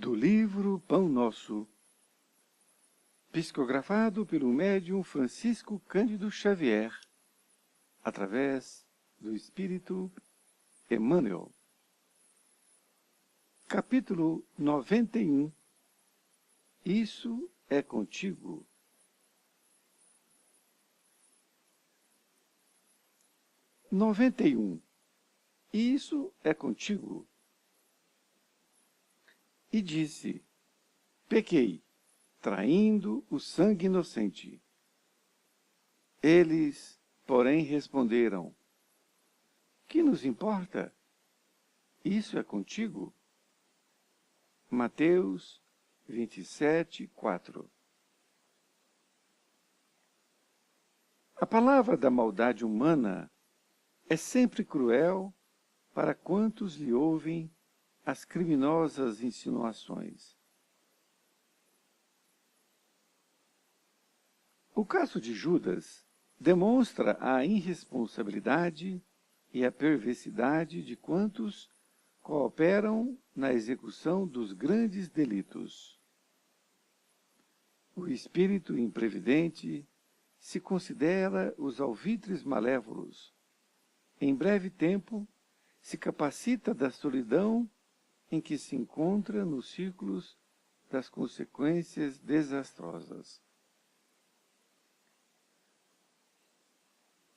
do livro Pão Nosso, psicografado pelo médium Francisco Cândido Xavier, através do Espírito Emmanuel. Capítulo 91. Isso é contigo. Isso é contigo. E disse: pequei, traindo o sangue inocente. Eles, porém, responderam: que nos importa? Isso é contigo. Mateus 27:4. A palavra da maldade humana é sempre cruel para quantos lhe ouvem as criminosas insinuações. O caso de Judas demonstra a irresponsabilidade e a perversidade de quantos cooperam na execução dos grandes delitos. O espírito imprevidente se considera os alvitres malévolos. Em breve tempo, se capacita da solidão em que se encontra nos círculos das consequências desastrosas.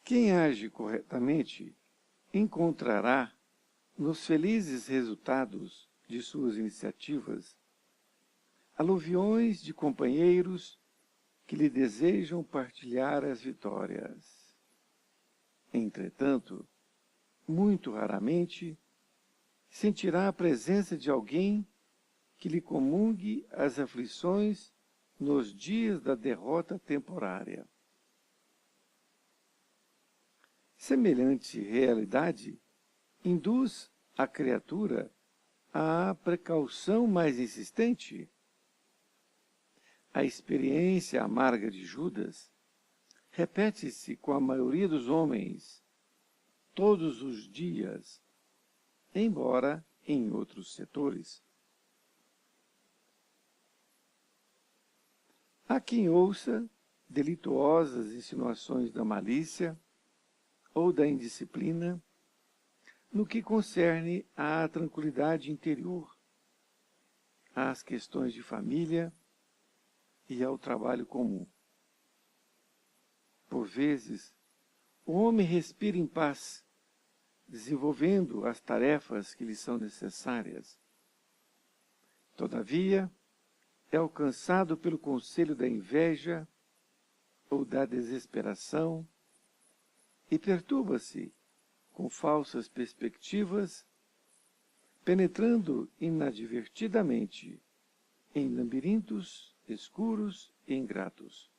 Quem age corretamente encontrará, nos felizes resultados de suas iniciativas, aluviões de companheiros que lhe desejam partilhar as vitórias. Entretanto, muito raramente, sentirá a presença de alguém que lhe comungue as aflições nos dias da derrota temporária. Semelhante realidade induz a criatura à precaução mais insistente. A experiência amarga de Judas repete-se com a maioria dos homens todos os dias, embora em outros setores. Há quem ouça delituosas insinuações da malícia ou da indisciplina no que concerne à tranquilidade interior, às questões de família e ao trabalho comum. Por vezes, o homem respira em paz, desenvolvendo as tarefas que lhe são necessárias. Todavia, é alcançado pelo conselho da inveja ou da desesperação e perturba-se com falsas perspectivas, penetrando inadvertidamente em labirintos escuros e ingratos.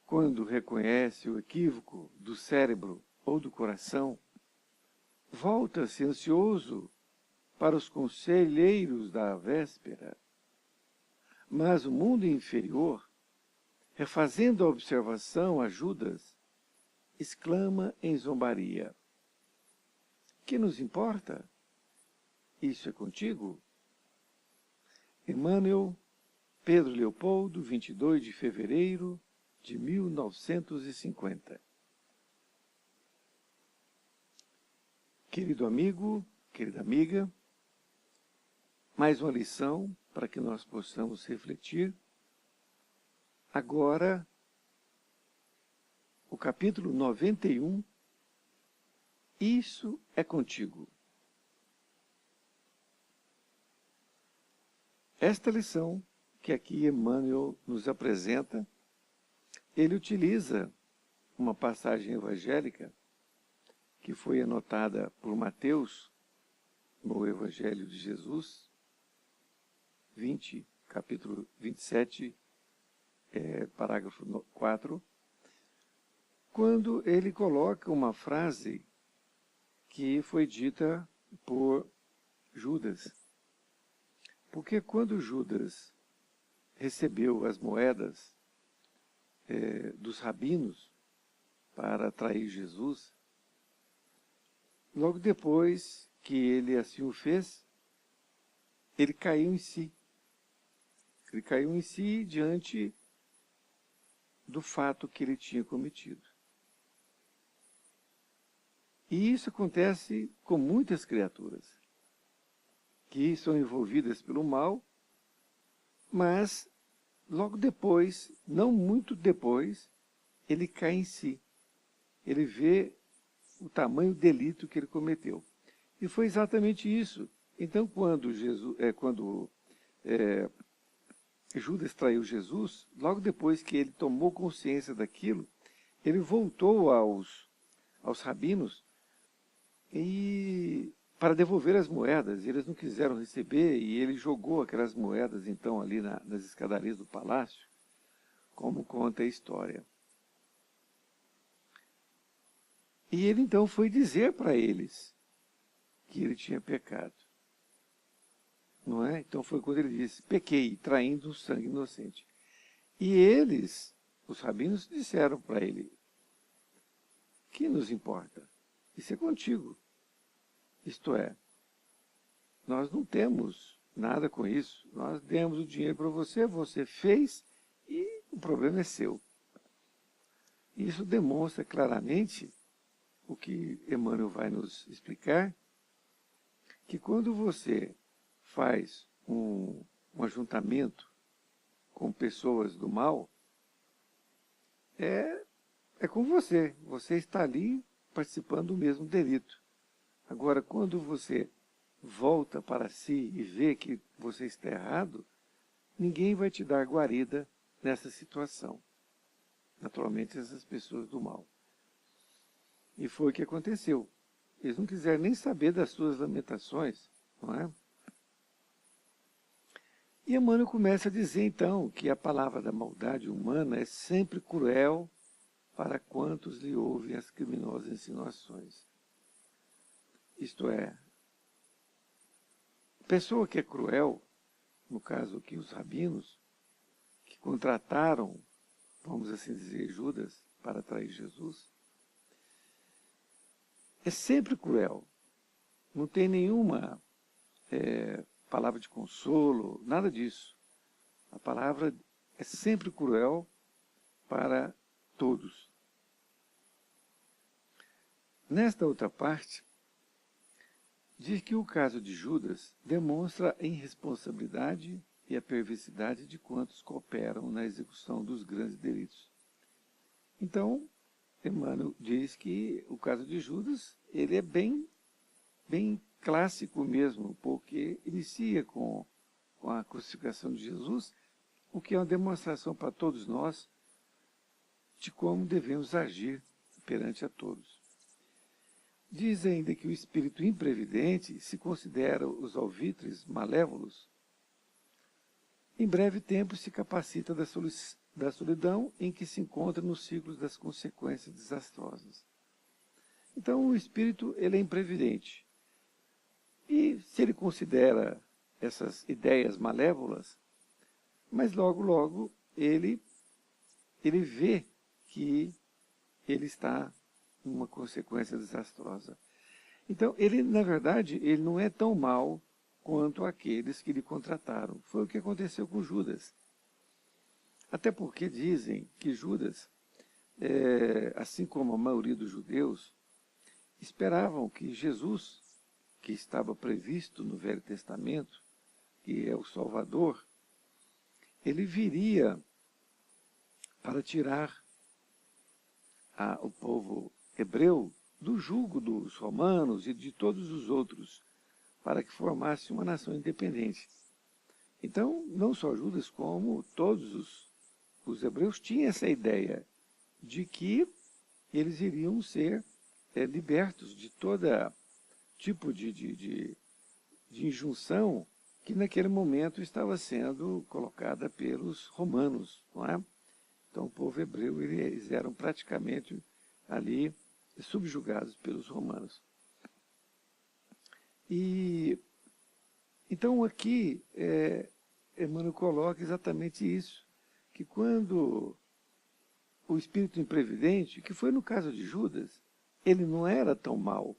Quando reconhece o equívoco do cérebro ou do coração, volta-se ansioso para os conselheiros da véspera. Mas o mundo inferior, refazendo a observação a Judas, exclama em zombaria: que nos importa? Isso é contigo? Emmanuel, Pedro Leopoldo, 22 de fevereiro de 1950. Querido amigo, querida amiga, mais uma lição para que nós possamos refletir. Agora, o capítulo 91, Isso é contigo. Esta lição que aqui Emmanuel nos apresenta, ele utiliza uma passagem evangélica que foi anotada por Mateus no Evangelho de Jesus, capítulo 27, parágrafo 4, quando ele coloca uma frase que foi dita por Judas. Porque quando Judas recebeu as moedas dos rabinos para trair Jesus, logo depois que ele assim o fez, ele caiu em si. Ele caiu em si diante do fato que ele tinha cometido. E isso acontece com muitas criaturas, que são envolvidas pelo mal, mas logo depois, não muito depois, ele cai em si. Ele vê o tamanho do delito que ele cometeu. E foi exatamente isso. Então, quando Judas traiu Jesus, logo depois que ele tomou consciência daquilo, ele voltou aos rabinos para devolver as moedas. Eles não quiseram receber e ele jogou aquelas moedas, então, ali nas escadarias do palácio, como conta a história. E ele, então, foi dizer para eles que ele tinha pecado. Não é? Então foi quando ele disse, pequei, traindo um sangue inocente. E eles, os rabinos, disseram para ele, que nos importa? Isso é contigo. Isto é, nós não temos nada com isso. Nós demos o dinheiro para você, você fez e o problema é seu. Isso demonstra claramente o que Emmanuel vai nos explicar, que quando você faz um ajuntamento com pessoas do mal, é com você. Você está ali participando do mesmo delito. Agora, quando você volta para si e vê que você está errado, ninguém vai te dar guarida nessa situação. Naturalmente, essas pessoas do mal. E foi o que aconteceu. Eles não quiseram nem saber das suas lamentações, não é? E Emmanuel começa a dizer, então, que a palavra da maldade humana é sempre cruel para quantos lhe ouvem as criminosas insinuações. Isto é, a pessoa que é cruel, no caso aqui os rabinos, que contrataram, vamos assim dizer, Judas para trair Jesus, é sempre cruel. Não tem nenhuma palavra de consolo, nada disso. A palavra é sempre cruel para todos. Nesta outra parte, diz que o caso de Judas demonstra a irresponsabilidade e a perversidade de quantos cooperam na execução dos grandes delitos. Então, Emmanuel diz que o caso de Judas, ele é bem clássico mesmo, porque inicia com a crucificação de Jesus, o que é uma demonstração para todos nós de como devemos agir perante a todos. Diz ainda que o espírito imprevidente se considera os alvitres malévolos. Em breve tempo se capacita da solidão em que se encontra nos ciclos das consequências desastrosas. Então o espírito ele é imprevidente. E se ele considera essas ideias malévolas, mas logo ele vê que ele está numa consequência desastrosa. Então, ele, na verdade, ele não é tão mau quanto aqueles que lhe contrataram. Foi o que aconteceu com Judas. Até porque dizem que Judas, assim como a maioria dos judeus, esperavam que Jesus, que estava previsto no Velho Testamento, que é o Salvador, ele viria para tirar o povo hebreu do jugo dos romanos e de todos os outros, para que formasse uma nação independente. Então, não só Judas, como todos os hebreus tinham essa ideia de que eles iriam ser libertos de todo tipo de injunção que naquele momento estava sendo colocada pelos romanos, não é? Então o povo hebreu, eles eram praticamente ali subjugados pelos romanos. E então aqui Emmanuel coloca exatamente isso, que quando o espírito imprevidente, que foi no caso de Judas, ele não era tão mau,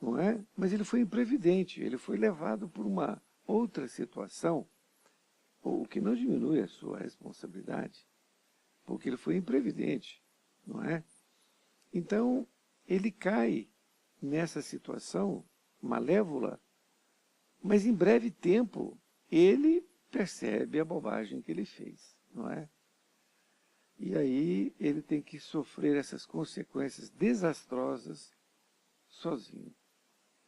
não é? Mas ele foi imprevidente, ele foi levado por uma outra situação, o que não diminui a sua responsabilidade, porque ele foi imprevidente, não é? Então, ele cai nessa situação malévola, mas em breve tempo ele percebe a bobagem que ele fez, não é? E aí ele tem que sofrer essas consequências desastrosas sozinho.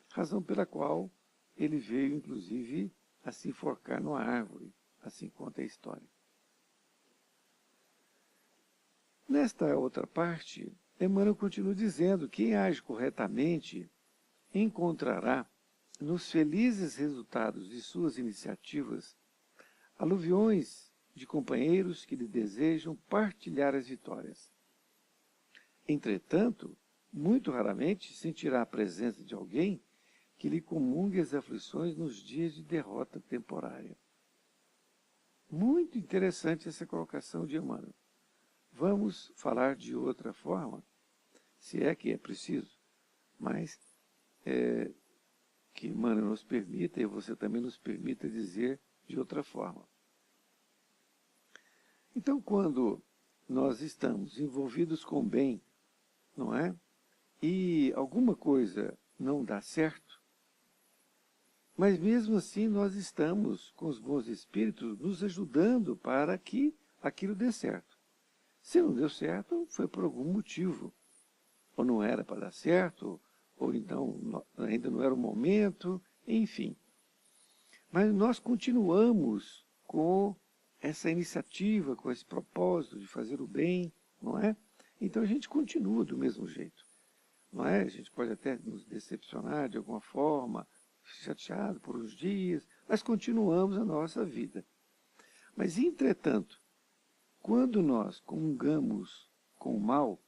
Razão pela qual ele veio, inclusive, a se enforcar numa árvore, assim conta a história. Nesta outra parte, Emmanuel continua dizendo que quem age corretamente encontrará, nos felizes resultados de suas iniciativas, aluviões de companheiros que lhe desejam partilhar as vitórias. Entretanto, muito raramente sentirá a presença de alguém que lhe comungue as aflições nos dias de derrota temporária. Muito interessante essa colocação de Emmanuel. Vamos falar de outra forma, se é que é preciso, mas que Emmanuel nos permita e você também nos permita dizer de outra forma. Então, quando nós estamos envolvidos com o bem, não é? E alguma coisa não dá certo, mas mesmo assim nós estamos com os bons espíritos nos ajudando para que aquilo dê certo. Se não deu certo, foi por algum motivo. Ou não era para dar certo, ou então ainda não era o momento, enfim. Mas nós continuamos com essa iniciativa, com esse propósito de fazer o bem, não é? Então a gente continua do mesmo jeito, não é? A gente pode até nos decepcionar de alguma forma, chateado por uns dias, mas continuamos a nossa vida. Mas, entretanto, quando nós comungamos com o mal,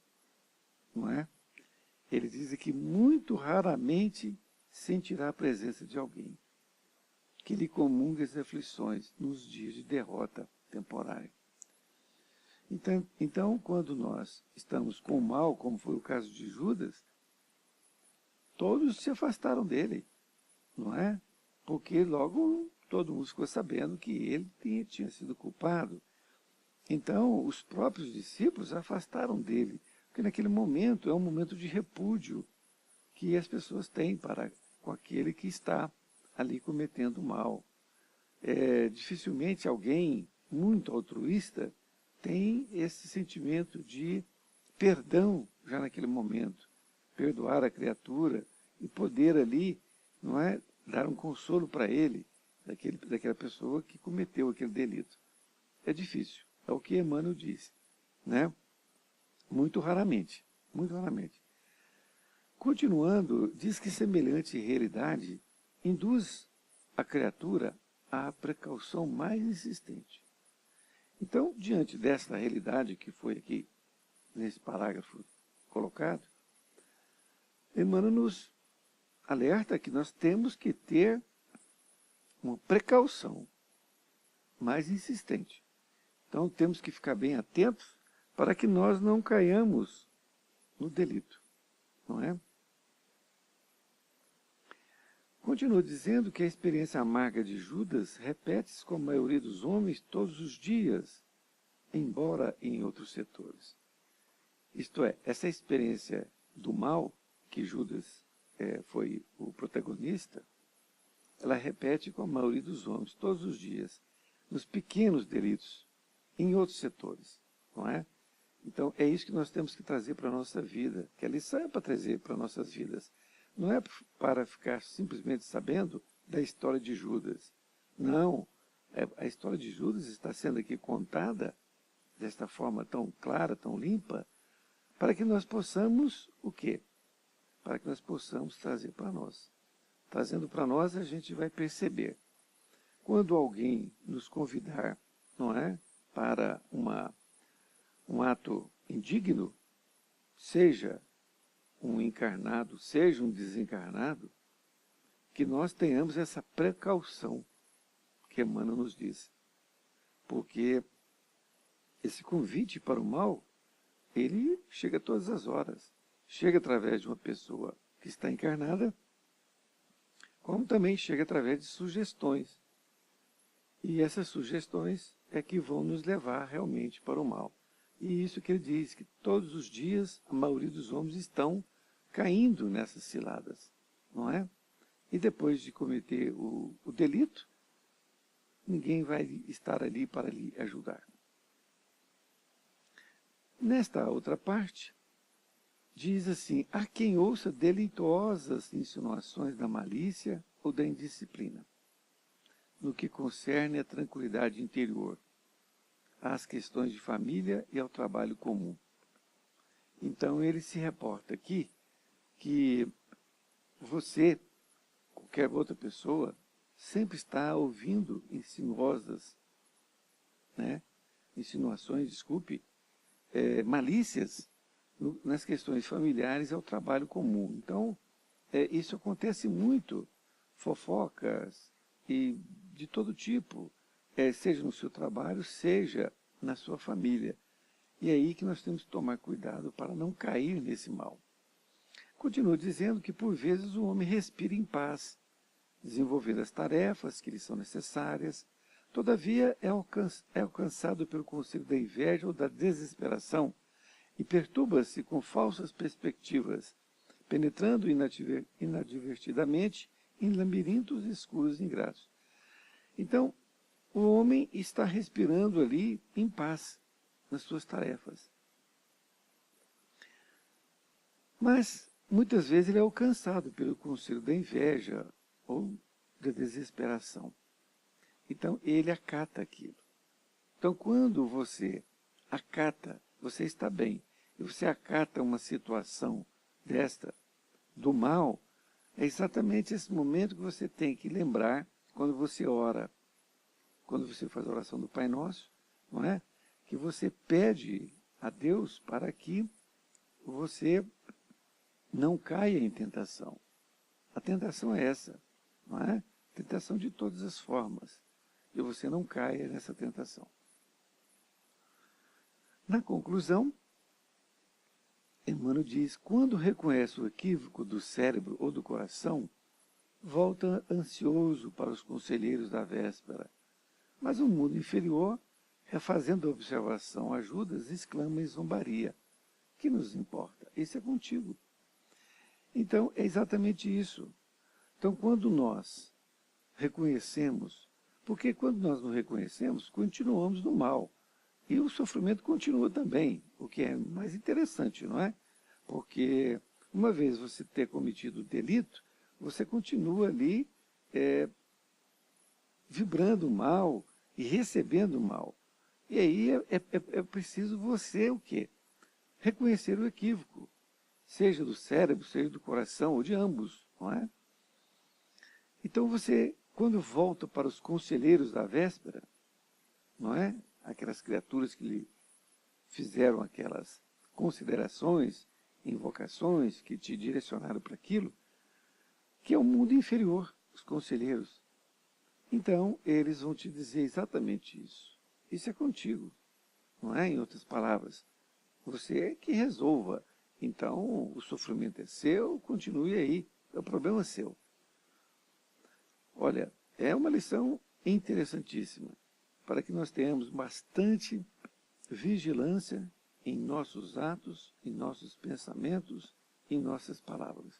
não é? Ele diz que muito raramente sentirá a presença de alguém que lhe comungue as aflições nos dias de derrota temporária. Então, quando nós estamos com o mal, como foi o caso de Judas, todos se afastaram dele, não é? Porque logo todo mundo ficou sabendo que ele tinha sido culpado. Então, os próprios discípulos afastaram dele, porque naquele momento é um momento de repúdio que as pessoas têm para com aquele que está ali cometendo mal. Dificilmente alguém muito altruísta tem esse sentimento de perdão já naquele momento, perdoar a criatura e poder ali, não é, dar um consolo para ele, daquela pessoa que cometeu aquele delito. É difícil, é o que Emmanuel diz, né? Muito raramente, muito raramente. Continuando, diz que semelhante realidade induz a criatura à precaução mais insistente. Então, diante desta realidade que foi aqui, nesse parágrafo colocado, Emmanuel nos alerta que nós temos que ter uma precaução mais insistente. Então, temos que ficar bem atentos para que nós não caiamos no delito, não é? Continua dizendo que a experiência amarga de Judas repete-se com a maioria dos homens todos os dias, embora em outros setores. Isto é, essa experiência do mal, que Judas foi o protagonista, ela repete com a maioria dos homens todos os dias, nos pequenos delitos, em outros setores, não é? Então, é isso que nós temos que trazer para a nossa vida, que a lição é para trazer para nossas vidas. Não é para ficar simplesmente sabendo da história de Judas. Não, a história de Judas está sendo aqui contada desta forma tão clara, tão limpa, para que nós possamos o quê? Para que nós possamos trazer para nós. Trazendo para nós, a gente vai perceber. Quando alguém nos convidar, não é, para um ato indigno, seja um encarnado, seja um desencarnado, que nós tenhamos essa precaução que Emmanuel nos diz. Porque esse convite para o mal, ele chega todas as horas. Chega através de uma pessoa que está encarnada, como também chega através de sugestões E essas sugestões é que vão nos levar realmente para o mal. E isso que ele diz, que todos os dias a maioria dos homens estão caindo nessas ciladas, não é? E depois de cometer o delito, ninguém vai estar ali para lhe ajudar. Nesta outra parte, diz assim: há quem ouça deleitosas insinuações da malícia ou da indisciplina, no que concerne à tranquilidade interior, às questões de família e ao trabalho comum. Então ele se reporta aqui que você, qualquer outra pessoa, sempre está ouvindo insinuações, malícias nas questões familiares ao trabalho comum. Então, isso acontece muito, fofocas e de todo tipo, seja no seu trabalho, seja na sua família. E é aí que nós temos que tomar cuidado para não cair nesse mal. Continua dizendo que, por vezes, o homem respira em paz, desenvolver as tarefas que lhe são necessárias, todavia é alcançado pelo conselho da inveja ou da desesperação e perturba-se com falsas perspectivas, penetrando inadvertidamente em labirintos escuros e ingratos. Então, o homem está respirando ali em paz nas suas tarefas. Mas, muitas vezes, ele é alcançado pelo conselho da inveja ou da desesperação. Então, ele acata aquilo. Então, quando você acata, você está bem, e você acata uma situação desta, do mal, é exatamente esse momento que você tem que lembrar quando você ora, quando você faz a oração do Pai Nosso, não é? Que você pede a Deus para que você não caia em tentação. A tentação é essa, não é? Tentação de todas as formas. E você não caia nessa tentação. Na conclusão, Emmanuel diz: quando reconhece o equívoco do cérebro ou do coração, volta ansioso para os conselheiros da véspera. Mas o mundo inferior, refazendo a observação a Judas, exclama em zombaria: que nos importa? Isso é contigo. Então, é exatamente isso. Então, quando nós reconhecemos, porque quando nós não reconhecemos, continuamos no mal. E o sofrimento continua também, o que é mais interessante, não é? Porque uma vez você ter cometido o delito, você continua ali vibrando o mal e recebendo o mal. E aí é preciso você o quê? Reconhecer o equívoco, seja do cérebro, seja do coração, ou de ambos, não é? Então você, quando volta para os conselheiros da véspera, não é? Aquelas criaturas que lhe fizeram aquelas considerações, invocações, que te direcionaram para aquilo, que é o mundo inferior, os conselheiros. Então, eles vão te dizer exatamente isso. Isso é contigo, não é? Em outras palavras, você é que resolva. Então, o sofrimento é seu, continue aí, o problema é seu. Olha, é uma lição interessantíssima, para que nós tenhamos bastante vigilância em nossos atos, em nossos pensamentos, em nossas palavras.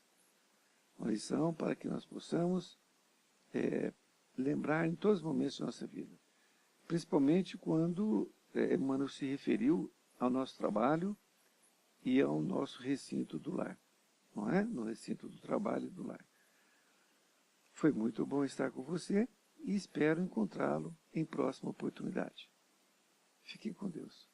Uma lição para que nós possamos lembrar em todos os momentos de nossa vida. Principalmente quando Emmanuel se referiu ao nosso trabalho e ao nosso recinto do lar. Não é? No recinto do trabalho e do lar. Foi muito bom estar com você e espero encontrá-lo em próxima oportunidade. Fiquem com Deus.